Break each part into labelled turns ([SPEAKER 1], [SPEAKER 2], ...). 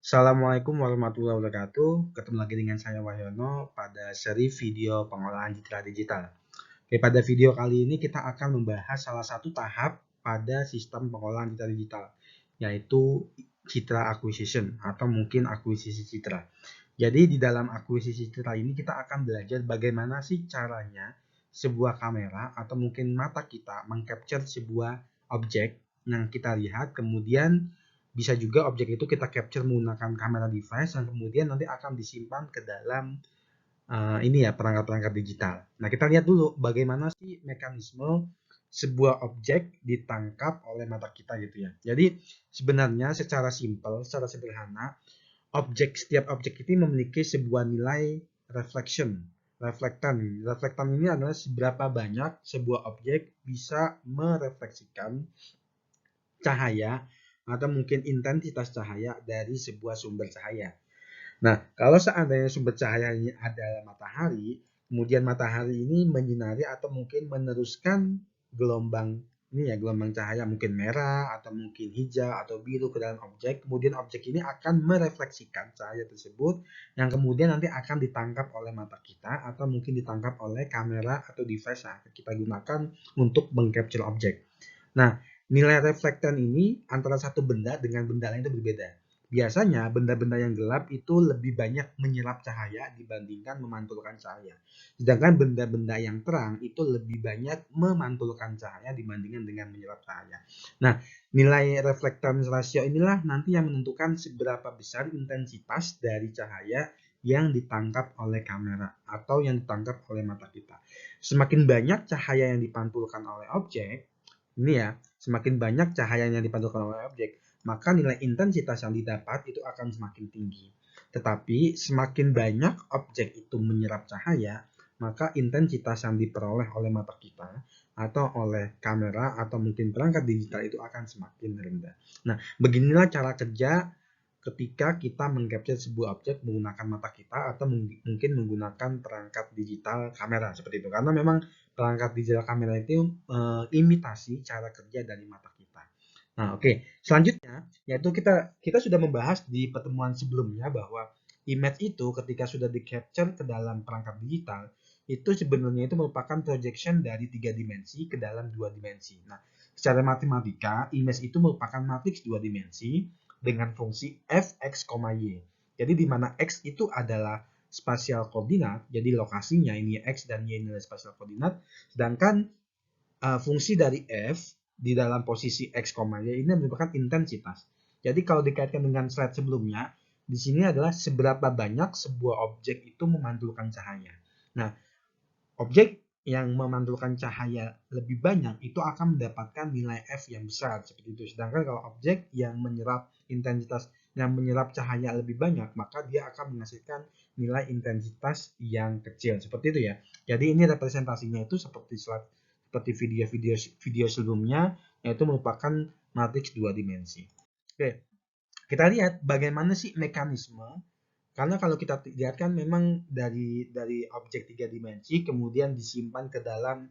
[SPEAKER 1] Assalamualaikum warahmatullahi wabarakatuh. Ketemu lagi dengan saya Wahyono pada seri video pengolahan citra digital. Oke, pada video kali ini kita akan membahas salah satu tahap pada sistem pengolahan citra digital, yaitu citra acquisition atau mungkin akuisisi citra. Jadi di dalam akuisisi citra ini kita akan belajar bagaimana sih caranya sebuah kamera atau mungkin mata kita mengcapture sebuah objek yang kita lihat, kemudian bisa juga objek itu kita capture menggunakan kamera device yang kemudian nanti akan disimpan ke dalam ini ya perangkat-perangkat digital. Nah, kita lihat dulu bagaimana sih mekanisme sebuah objek ditangkap oleh mata kita gitu ya. Jadi sebenarnya secara simpel, secara sederhana, setiap objek ini memiliki sebuah nilai reflection, reflektan. Reflektan ini adalah seberapa banyak sebuah objek bisa merefleksikan cahaya atau mungkin intensitas cahaya dari sebuah sumber cahaya. Nah, kalau seandainya sumber cahayanya adalah matahari, kemudian matahari ini menyinari atau mungkin meneruskan gelombang ini ya, gelombang cahaya mungkin merah atau mungkin hijau atau biru ke dalam objek, kemudian objek ini akan merefleksikan cahaya tersebut yang kemudian nanti akan ditangkap oleh mata kita atau mungkin ditangkap oleh kamera atau device yang akan kita gunakan untuk mengcapture objek. Nah, nilai reflektan ini antara satu benda dengan benda lain itu berbeda. Biasanya benda-benda yang gelap itu lebih banyak menyerap cahaya dibandingkan memantulkan cahaya. Sedangkan benda-benda yang terang itu lebih banyak memantulkan cahaya dibandingkan dengan menyerap cahaya. Nah, nilai reflektance ratio inilah nanti yang menentukan seberapa besar intensitas dari cahaya yang ditangkap oleh kamera atau yang ditangkap oleh mata kita. Semakin banyak cahaya yang dipantulkan oleh objek, ini ya, semakin banyak cahaya yang dipantulkan oleh objek, maka nilai intensitas yang didapat itu akan semakin tinggi. Tetapi semakin banyak objek itu menyerap cahaya, maka intensitas yang diperoleh oleh mata kita atau oleh kamera atau mungkin perangkat digital itu akan semakin rendah. Nah, beginilah cara kerja ketika kita mengcapture sebuah objek menggunakan mata kita atau mungkin menggunakan perangkat digital kamera seperti itu. Karena memang perangkat digital kamera itu imitasi cara kerja dari mata kita. Nah, oke. Selanjutnya yaitu kita sudah membahas di pertemuan sebelumnya bahwa image itu ketika sudah di-capture ke dalam perangkat digital itu sebenarnya itu merupakan projection dari 3 dimensi ke dalam 2 dimensi. Nah, secara matematika image itu merupakan matriks 2 dimensi dengan fungsi f, x, y. Jadi di mana x itu adalah spasial koordinat, jadi lokasinya ini x dan y adalah spasial koordinat, sedangkan fungsi dari f di dalam posisi x, y ini merupakan intensitas. Jadi kalau dikaitkan dengan slide sebelumnya, di sini adalah seberapa banyak sebuah objek itu memantulkan cahaya. Nah, objek yang memantulkan cahaya lebih banyak itu akan mendapatkan nilai F yang besar seperti itu. Sedangkan kalau objek yang menyerap intensitas yang menyerap cahaya lebih banyak, maka dia akan menghasilkan nilai intensitas yang kecil seperti itu ya. Jadi ini representasinya itu seperti video sebelumnya, yaitu merupakan matriks 2 dimensi. Oke, kita lihat bagaimana sih mekanisme. Karena kalau kita lihat kan memang dari objek 3 dimensi kemudian disimpan ke dalam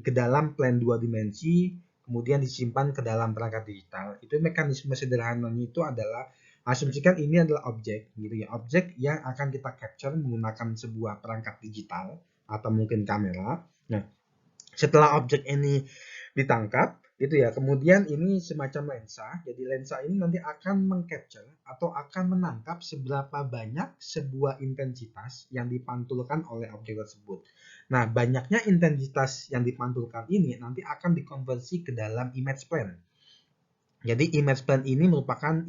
[SPEAKER 1] ke dalam plane 2 dimensi, kemudian disimpan ke dalam perangkat digital. Itu mekanisme sederhananya itu adalah asumsikan ini adalah objek gitu ya. Objek yang akan kita capture menggunakan sebuah perangkat digital atau mungkin kamera. Nah, setelah objek ini ditangkap gitu ya, kemudian ini semacam lensa. Jadi lensa ini nanti akan mengcapture atau akan menangkap seberapa banyak sebuah intensitas yang dipantulkan oleh objek tersebut. Nah, banyaknya intensitas yang dipantulkan ini nanti akan dikonversi ke dalam image plane. Jadi image plane ini merupakan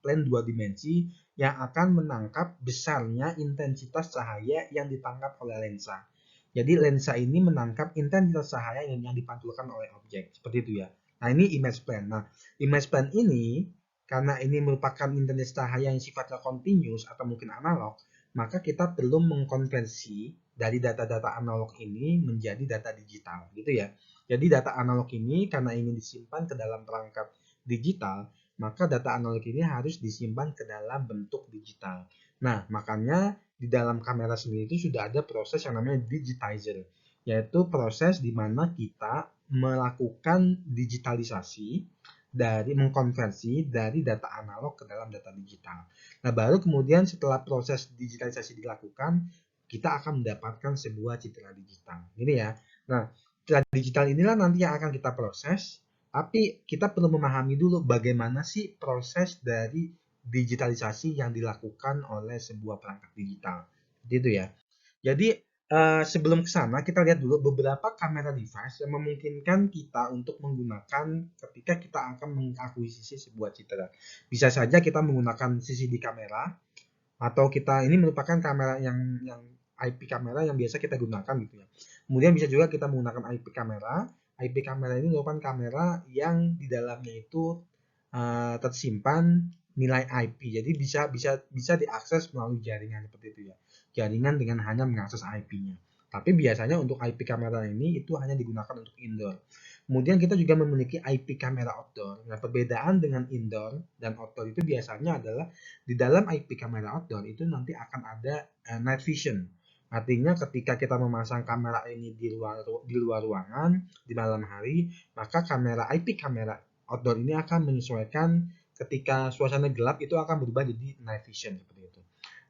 [SPEAKER 1] plane 2 dimensi yang akan menangkap besarnya intensitas cahaya yang ditangkap oleh lensa. Jadi lensa ini menangkap intensitas cahaya yang dipantulkan oleh objek. Seperti itu ya. Nah, ini image plane. Nah, image plane ini karena ini merupakan intensitas cahaya yang sifatnya continuous atau mungkin analog, maka kita perlu mengkonversi dari data-data analog ini menjadi data digital gitu ya. Jadi data analog ini karena ingin disimpan ke dalam perangkat digital, maka data analog ini harus disimpan ke dalam bentuk digital. Nah, makanya di dalam kamera sendiri itu sudah ada proses yang namanya digitizer, yaitu proses di mana kita melakukan digitalisasi dari mengkonversi dari data analog ke dalam data digital. Nah, baru kemudian setelah proses digitalisasi dilakukan, kita akan mendapatkan sebuah citra digital. Ini ya. Nah, citra digital inilah nanti yang akan kita proses, tapi kita perlu memahami dulu bagaimana sih proses dari digitalisasi yang dilakukan oleh sebuah perangkat digital. Gitu ya. Jadi sebelum ke sana kita lihat dulu beberapa kamera device yang memungkinkan kita untuk menggunakan ketika kita akan mengakuisisi sebuah citra. Bisa saja kita menggunakan CCD kamera atau kita ini merupakan kamera yang IP kamera yang biasa kita gunakan gitu ya. Kemudian bisa juga kita menggunakan IP kamera. IP kamera ini merupakan kamera yang di dalamnya itu tersimpan nilai IP. Jadi bisa diakses melalui jaringan seperti itu ya. Jaringan dengan hanya mengakses IP-nya. Tapi biasanya untuk IP kamera ini itu hanya digunakan untuk indoor. Kemudian kita juga memiliki IP kamera outdoor. Nah, perbedaan dengan indoor dan outdoor itu biasanya adalah di dalam IP kamera outdoor itu nanti akan ada night vision. Artinya ketika kita memasang kamera ini di luar ruangan di malam hari, maka kamera IP kamera outdoor ini akan menyesuaikan ketika suasana gelap itu akan berubah jadi night vision seperti itu.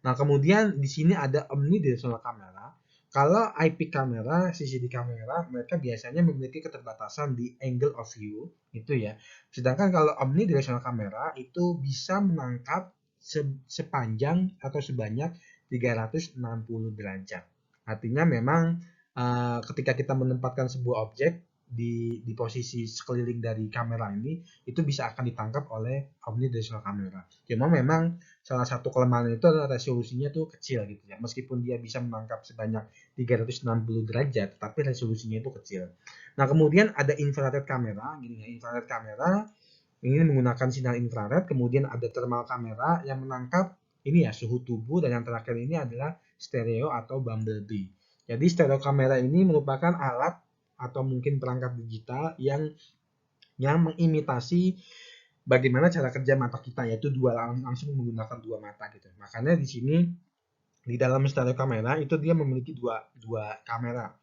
[SPEAKER 1] Nah, kemudian di sini ada omnidirectional camera. Kalau IP kamera, CCD kamera, mereka biasanya memiliki keterbatasan di angle of view, itu ya. Sedangkan kalau omnidirectional camera itu bisa menangkap sepanjang atau sebanyak 360 derajat. Artinya memang ketika kita menempatkan sebuah objek di posisi sekeliling dari kamera ini itu bisa akan ditangkap oleh omnidirectional camera. Cuma memang salah satu kelemahan itu adalah resolusinya tuh kecil gitu ya. Meskipun dia bisa menangkap sebanyak 360 derajat, tapi resolusinya itu kecil. Nah, kemudian ada infrared kamera, gini ya. Infrared kamera ini menggunakan sinar infrared, kemudian ada thermal kamera yang menangkap ini ya suhu tubuh, dan yang terakhir ini adalah stereo atau bumblebee. Jadi stereo kamera ini merupakan alat atau mungkin perangkat digital yang mengimitasi bagaimana cara kerja mata kita, yaitu langsung menggunakan dua mata gitu. Makanya di sini di dalam stereo kamera itu dia memiliki dua kamera.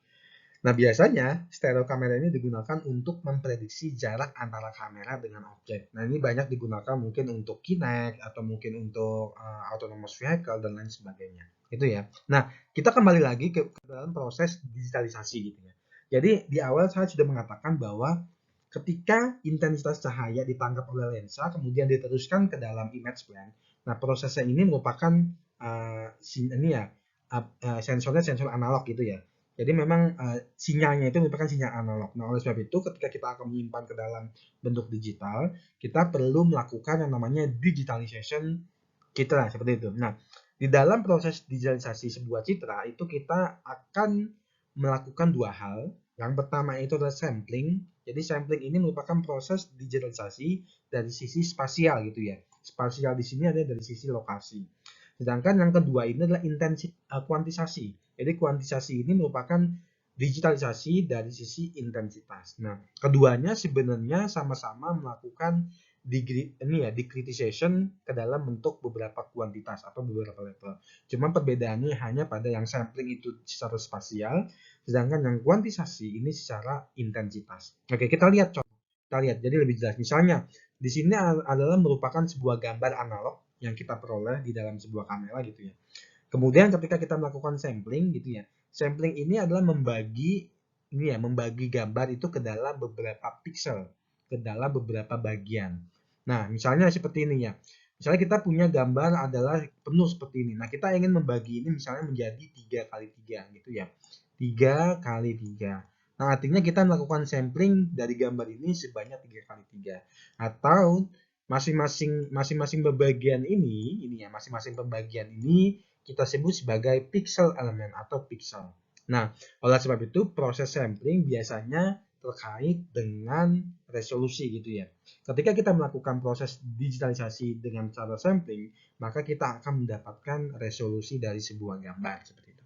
[SPEAKER 1] Nah, biasanya stereo kamera ini digunakan untuk memprediksi jarak antara kamera dengan objek. Nah, ini banyak digunakan mungkin untuk Kinect atau mungkin untuk autonomous vehicle dan lain sebagainya. Itu ya. Nah, kita kembali lagi ke dalam proses digitalisasi gitu ya. Jadi di awal saya sudah mengatakan bahwa ketika intensitas cahaya ditangkap oleh lensa kemudian diteruskan ke dalam image plane. Nah, prosesnya ini merupakan ini ya sensornya sensor analog gitu ya. Jadi memang sinyalnya itu merupakan sinyal analog. Nah, oleh sebab itu ketika kita akan menyimpan ke dalam bentuk digital, kita perlu melakukan yang namanya digitalization citra seperti itu. Nah, di dalam proses digitalisasi sebuah citra itu kita akan melakukan dua hal. Yang pertama itu adalah sampling. Jadi sampling ini merupakan proses digitalisasi dari sisi spasial gitu ya. Spasial di sini ada dari sisi lokasi. Sedangkan yang kedua ini adalah kuantisasi. Jadi kuantisasi ini merupakan digitalisasi dari sisi intensitas. Nah, keduanya sebenarnya sama-sama melakukan decretisation ke dalam bentuk beberapa kuantitas atau beberapa level. Cuma perbedaannya hanya pada yang sampling itu secara spasial, sedangkan yang kuantisasi ini secara intensitas. Oke, kita lihat contoh. Kita lihat jadi lebih jelas. Misalnya, di sini adalah merupakan sebuah gambar analog yang kita peroleh di dalam sebuah kamera gitu ya. Kemudian ketika kita melakukan sampling gitu ya. Sampling ini adalah membagi gambar itu ke dalam beberapa pixel, ke dalam beberapa bagian. Nah, misalnya seperti ini ya. Misalnya kita punya gambar adalah penuh seperti ini. Nah, kita ingin membagi ini misalnya menjadi 3x3 gitu ya. 3x3. Nah, artinya kita melakukan sampling dari gambar ini sebanyak 3x3. Atau masing-masing pembagian ini ya, masing-masing pembagian ini kita sebut sebagai pixel elemen atau pixel. Nah, oleh sebab itu proses sampling biasanya terkait dengan resolusi gitu ya. Ketika kita melakukan proses digitalisasi dengan cara sampling, maka kita akan mendapatkan resolusi dari sebuah gambar seperti itu.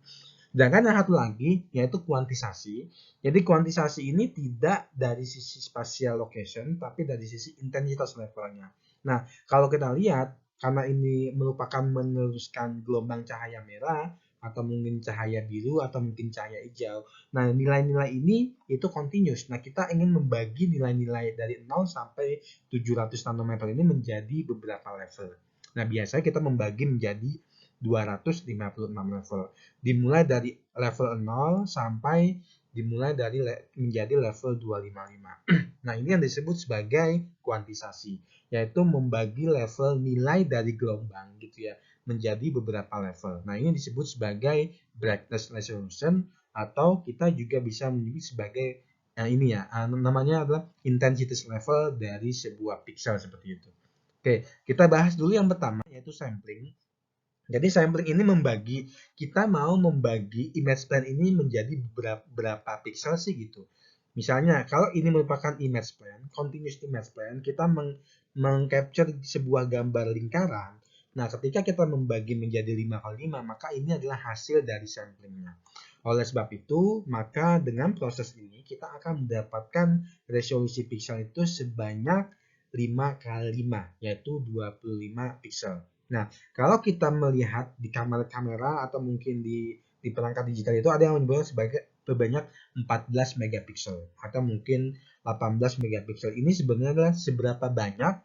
[SPEAKER 1] Sedangkan yang satu lagi yaitu kuantisasi. Jadi kuantisasi ini tidak dari sisi spatial location, tapi dari sisi intensitas levelnya. Nah, kalau kita lihat, karena ini merupakan meneruskan gelombang cahaya merah, atau mungkin cahaya biru, atau mungkin cahaya hijau. Nah, nilai-nilai ini itu continuous. Nah, kita ingin membagi nilai-nilai dari 0 sampai 700 nanometer ini menjadi beberapa level. Nah, biasanya kita membagi menjadi 256 level. Dimulai dari level 0 sampai menjadi level 255. Nah, ini yang disebut sebagai kuantisasi, yaitu membagi level nilai dari gelombang gitu ya menjadi beberapa level. Nah, ini disebut sebagai brightness resolution, atau kita juga bisa menyebut sebagai namanya adalah intensity level dari sebuah pixel seperti itu. Oke, kita bahas dulu yang pertama, yaitu sampling. Jadi sampling ini kita mau membagi image plane ini menjadi berapa pixel sih gitu. Misalnya kalau ini merupakan image plane, continuous image plane, kita mengcapture sebuah gambar lingkaran. Nah, ketika kita membagi menjadi 5x5, maka ini adalah hasil dari samplingnya. Oleh sebab itu, maka dengan proses ini kita akan mendapatkan resolusi pixel itu sebanyak 5x5, yaitu 25 pixel. Nah, kalau kita melihat di kamera atau mungkin di perangkat digital itu ada yang menyebutnya sebanyak 14 megapiksel atau mungkin 18 megapiksel. Ini sebenarnya adalah seberapa banyak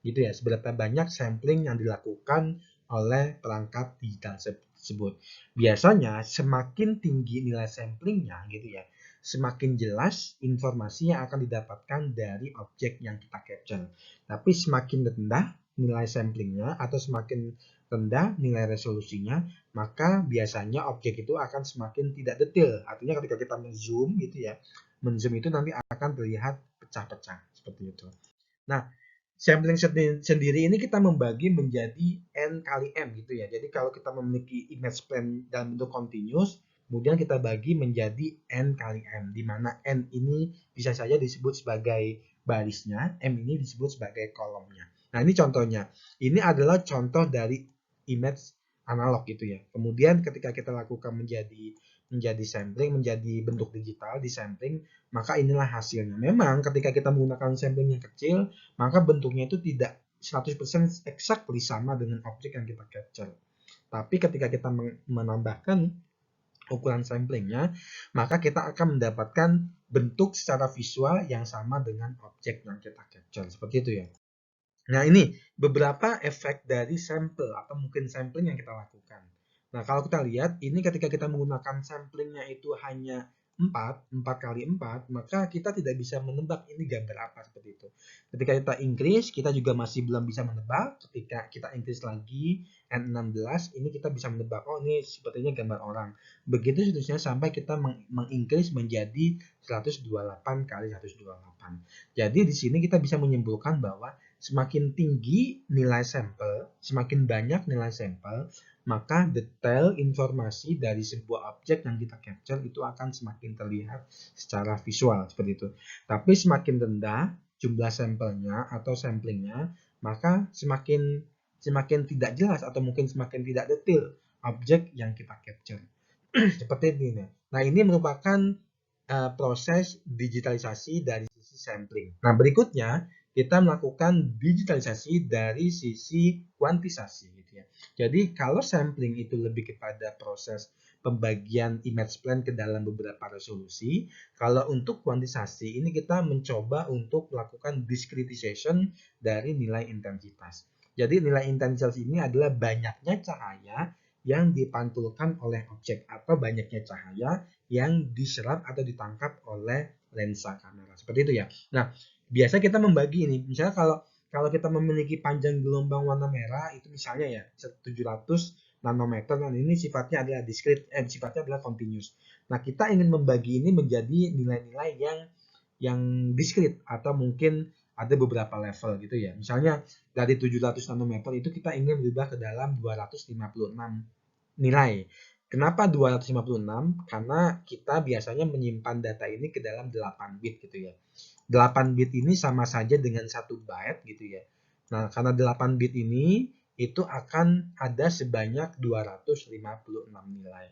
[SPEAKER 1] gitu ya, seberapa banyak sampling yang dilakukan oleh perangkat digital tersebut. Biasanya semakin tinggi nilai samplingnya gitu ya, semakin jelas informasi yang akan didapatkan dari objek yang kita capture. Tapi semakin rendah nilai samplingnya atau semakin rendah nilai resolusinya, maka biasanya objek itu akan semakin tidak detail. Artinya ketika kita men-zoom gitu ya, men-zoom itu nanti akan terlihat pecah-pecah seperti itu. Nah, sampling sendiri ini kita membagi menjadi n kali m gitu ya. Jadi kalau kita memiliki image plane dalam bentuk continuous, kemudian kita bagi menjadi n kali m, di mana n ini bisa saja disebut sebagai barisnya, m ini disebut sebagai kolomnya. Nah, ini contohnya. Ini adalah contoh dari image analog gitu ya. Kemudian ketika kita lakukan menjadi sampling, menjadi bentuk digital di sampling, maka inilah hasilnya. Memang ketika kita menggunakan sampling yang kecil, maka bentuknya itu tidak 100% exactly sama dengan objek yang kita capture. Tapi ketika kita menambahkan ukuran samplingnya, maka kita akan mendapatkan bentuk secara visual yang sama dengan objek yang kita capture. Seperti itu ya. Nah, ini beberapa efek dari sampel atau mungkin sampling yang kita lakukan. Nah, kalau kita lihat, ini ketika kita menggunakan samplingnya itu hanya 4 kali 4, maka kita tidak bisa menebak ini gambar apa seperti itu. Ketika kita increase, kita juga masih belum bisa menebak. Ketika kita increase lagi, N16, ini kita bisa menebak, oh ini sepertinya gambar orang. Begitu seterusnya sampai kita mengincrease menjadi 128 kali 128. Jadi di sini kita bisa menyimpulkan bahwa semakin tinggi nilai sampel, semakin banyak nilai sampel, maka detail informasi dari sebuah objek yang kita capture itu akan semakin terlihat secara visual seperti itu. Tapi semakin rendah jumlah sampelnya atau samplingnya, maka semakin tidak jelas atau mungkin semakin tidak detail objek yang kita capture. Seperti ini. Nah, ini merupakan proses digitalisasi dari sisi sampling. Nah, berikutnya kita melakukan digitalisasi dari sisi kuantisasi gitu ya. Jadi kalau sampling itu lebih kepada proses pembagian image plane ke dalam beberapa resolusi, kalau untuk kuantisasi ini kita mencoba untuk melakukan discretization dari nilai intensitas. Jadi nilai intensitas ini adalah banyaknya cahaya yang dipantulkan oleh objek atau banyaknya cahaya yang diserap atau ditangkap oleh lensa kamera. Seperti itu ya. Nah, biasa kita membagi ini, misalnya kalau kita memiliki panjang gelombang warna merah itu misalnya ya 700 nanometer, dan ini sifatnya adalah sifatnya adalah continuous. Nah, kita ingin membagi ini menjadi nilai-nilai yang discrete atau mungkin ada beberapa level gitu ya. Misalnya dari 700 nanometer itu kita ingin berubah ke dalam 256 nilai. Kenapa 256? Karena kita biasanya menyimpan data ini ke dalam 8 bit gitu ya. 8 bit ini sama saja dengan 1 byte gitu ya. Nah, karena 8 bit ini itu akan ada sebanyak 256 nilai.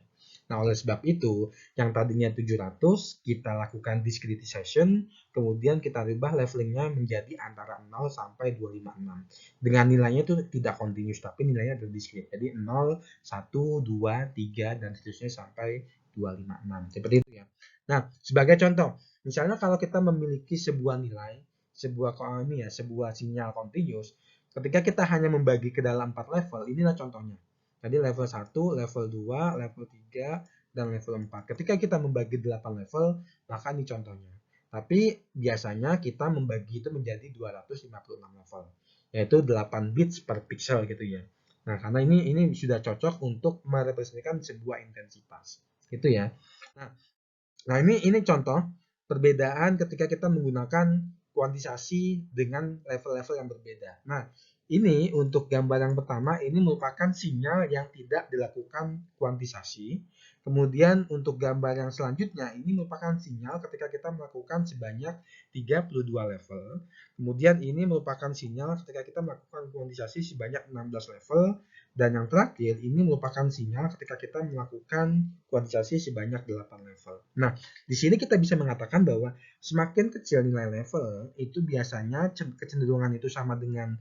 [SPEAKER 1] Nah, oleh sebab itu, yang tadinya 700, kita lakukan discretization, kemudian kita rubah levelingnya menjadi antara 0 sampai 256. Dengan nilainya itu tidak continuous, tapi nilainya discrete. Jadi 0, 1, 2, 3, dan seterusnya sampai 256. Seperti itu ya. Nah, sebagai contoh, misalnya kalau kita memiliki sebuah nilai, sebuah sinyal continuous, ketika kita hanya membagi ke dalam 4 level, inilah contohnya. Jadi level 1, level 2, level 3, dan level 4. Ketika kita membagi 8 level, maka ini contohnya. Tapi biasanya kita membagi itu menjadi 256 level, yaitu 8 bits per pixel gitu ya. Nah, karena ini sudah cocok untuk merepresentasikan sebuah intensitas. Gitu ya. Nah, ini contoh perbedaan ketika kita menggunakan kuantisasi dengan level-level yang berbeda. Nah, ini untuk gambar yang pertama, ini merupakan sinyal yang tidak dilakukan kuantisasi. Kemudian untuk gambar yang selanjutnya, ini merupakan sinyal ketika kita melakukan sebanyak 32 level. Kemudian ini merupakan sinyal ketika kita melakukan kuantisasi sebanyak 16 level. Dan yang terakhir, ini merupakan sinyal ketika kita melakukan kuantisasi sebanyak 8 level. Nah, di sini kita bisa mengatakan bahwa semakin kecil nilai level, itu biasanya kecenderungan itu sama dengan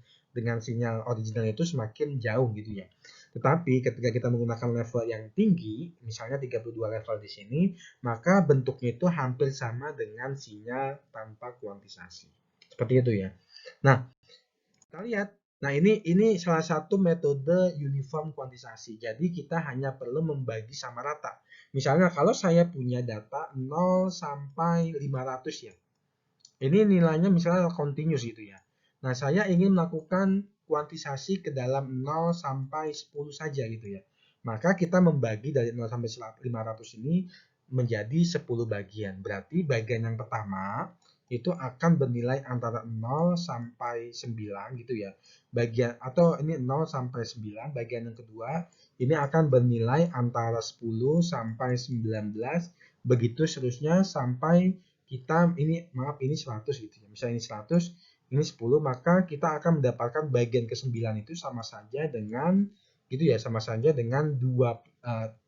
[SPEAKER 1] sinyal original itu semakin jauh gitu ya. Tetapi ketika kita menggunakan level yang tinggi, misalnya 32 level di sini, maka bentuknya itu hampir sama dengan sinyal tanpa kuantisasi. Seperti itu ya. Nah, kita lihat. Nah, ini salah satu metode uniform kuantisasi. Jadi kita hanya perlu membagi sama rata. Misalnya kalau saya punya data 0 sampai 500 ya. Ini nilainya misalnya continuous gitu ya. Nah, saya ingin melakukan kuantisasi ke dalam 0 sampai 10 saja gitu ya. Maka kita membagi dari 0 sampai 500 ini menjadi 10 bagian. Berarti bagian yang pertama itu akan bernilai antara 0 sampai 9 gitu ya. Bagian atau ini 0 sampai 9, bagian yang kedua ini akan bernilai antara 10 sampai 19, begitu seterusnya sampai kita ini 100 gitu ya. Misalnya ini 100, ini 10, maka kita akan mendapatkan bagian ke-9 itu sama saja dengan gitu ya, sama saja dengan 90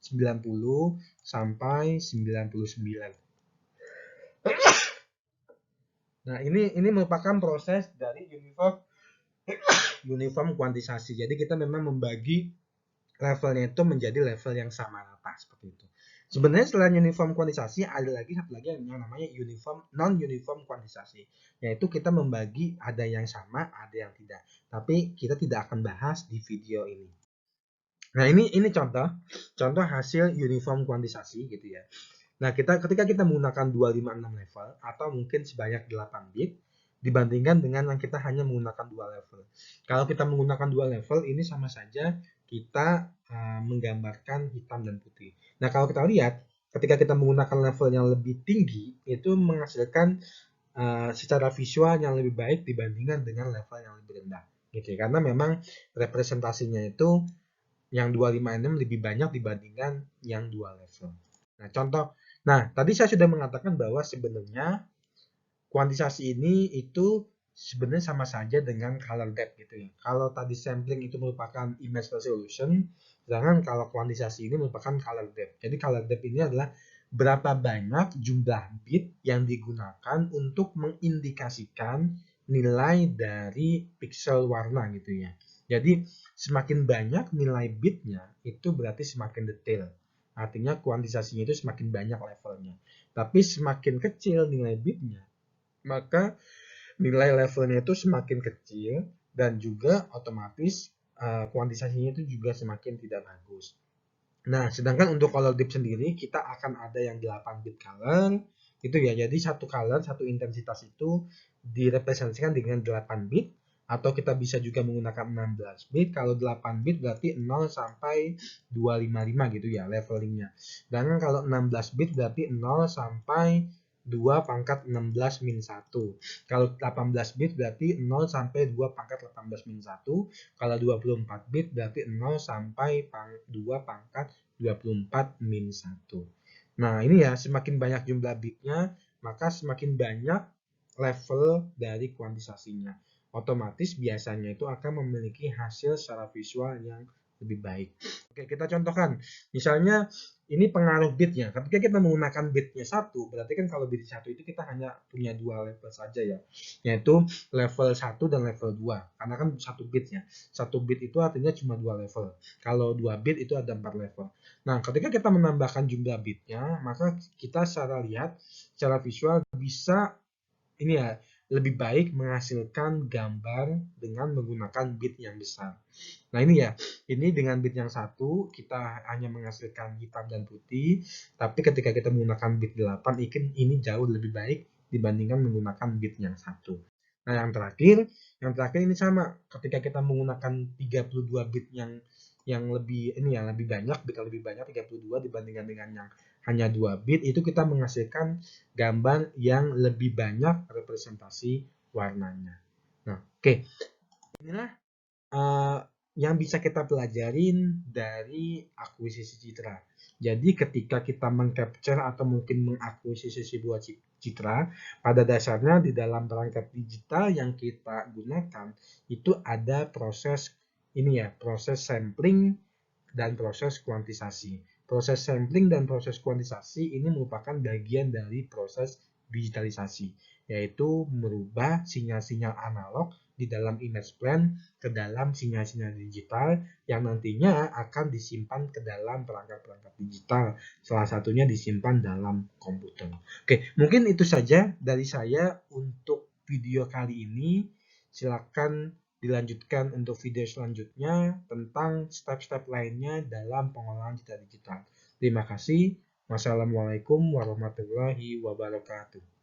[SPEAKER 1] sampai 99. Nah, ini merupakan proses dari uniform kuantisasi. Jadi kita memang membagi levelnya itu menjadi level yang sama rata seperti itu. Sebenarnya selain uniform kuantisasi ada lagi satu lagi yang namanya non uniform kuantisasi, yaitu kita membagi ada yang sama, ada yang tidak. Tapi kita tidak akan bahas di video ini. Nah, ini contoh hasil uniform kuantisasi gitu ya. Nah, ketika kita menggunakan 256 level atau mungkin sebanyak 8 bit dibandingkan dengan yang kita hanya menggunakan 2 level. Kalau kita menggunakan 2 level, ini sama saja kita menggambarkan hitam dan putih. Nah, kalau kita lihat, ketika kita menggunakan level yang lebih tinggi, itu menghasilkan secara visual yang lebih baik dibandingkan dengan level yang lebih rendah. Gitu ya. Karena memang representasinya itu yang 256 lebih banyak dibandingkan yang 2 level. Nah, tadi saya sudah mengatakan bahwa sebenarnya kuantisasi ini itu sebenarnya sama saja dengan color depth gitu ya. Kalau tadi sampling itu merupakan image resolution, sedangkan kalau kuantisasi ini merupakan color depth. Jadi color depth ini adalah berapa banyak jumlah bit yang digunakan untuk mengindikasikan nilai dari pixel warna gitu ya. Jadi semakin banyak nilai bitnya itu berarti semakin detail. Artinya kuantisasinya itu semakin banyak levelnya. Tapi semakin kecil nilai bitnya, maka nilai levelnya itu semakin kecil dan juga otomatis kuantisasinya itu juga semakin tidak bagus. Nah, sedangkan untuk color dip sendiri kita akan ada yang 8 bit color itu ya. Jadi satu color, satu intensitas itu direpresentasikan dengan 8 bit atau kita bisa juga menggunakan 16 bit. Kalau 8 bit berarti 0 sampai 255 gitu ya levelingnya. Dan kalau 16 bit berarti 0 sampai 2 pangkat 16 min 1. Kalau 18 bit berarti 0 sampai 2 pangkat 18 min 1. Kalau 24 bit berarti 0 sampai 2 pangkat 24 min 1. Nah, ini ya, semakin banyak jumlah bitnya, maka semakin banyak level dari kuantisasinya. Otomatis biasanya itu akan memiliki hasil secara visual yang lebih baik. Oke, kita contohkan. Misalnya ini pengaruh bitnya. Ketika kita menggunakan bitnya 1, berarti kan kalau bit 1 itu kita hanya punya 2 level saja ya, yaitu level 1 dan level 2. Karena kan 1 bitnya. 1 bit itu artinya cuma 2 level. Kalau 2 bit itu ada 4 level. Nah, ketika kita menambahkan jumlah bitnya, maka kita secara lihat, secara visual bisa ini ya, lebih baik menghasilkan gambar dengan menggunakan bit yang besar. Nah ini ya, ini dengan bit yang 1 kita hanya menghasilkan hitam dan putih, tapi ketika kita menggunakan bit 8 ini jauh lebih baik dibandingkan menggunakan bit yang 1. Nah yang terakhir ini sama, ketika kita menggunakan 32 bit yang lebih ini ya, lebih banyak, bit yang lebih banyak 32 dibandingkan dengan yang hanya 2 bit, itu kita menghasilkan gambar yang lebih banyak representasi warnanya. Nah, oke. Inilah yang bisa kita pelajarin dari akuisisi citra. Jadi ketika kita mengcapture atau mungkin mengakuisisi sebuah citra, pada dasarnya di dalam perangkat digital yang kita gunakan itu ada proses ini ya, proses sampling dan proses kuantisasi. Proses sampling dan proses kuantisasi ini merupakan bagian dari proses digitalisasi, yaitu merubah sinyal-sinyal analog di dalam image plan ke dalam sinyal-sinyal digital yang nantinya akan disimpan ke dalam perangkat-perangkat digital. Salah satunya disimpan dalam komputer. Oke, mungkin itu saja dari saya untuk video kali ini. Silakan dilanjutkan untuk video selanjutnya tentang step-step lainnya dalam pengolahan citra digital. Terima kasih. Wassalamualaikum warahmatullahi wabarakatuh.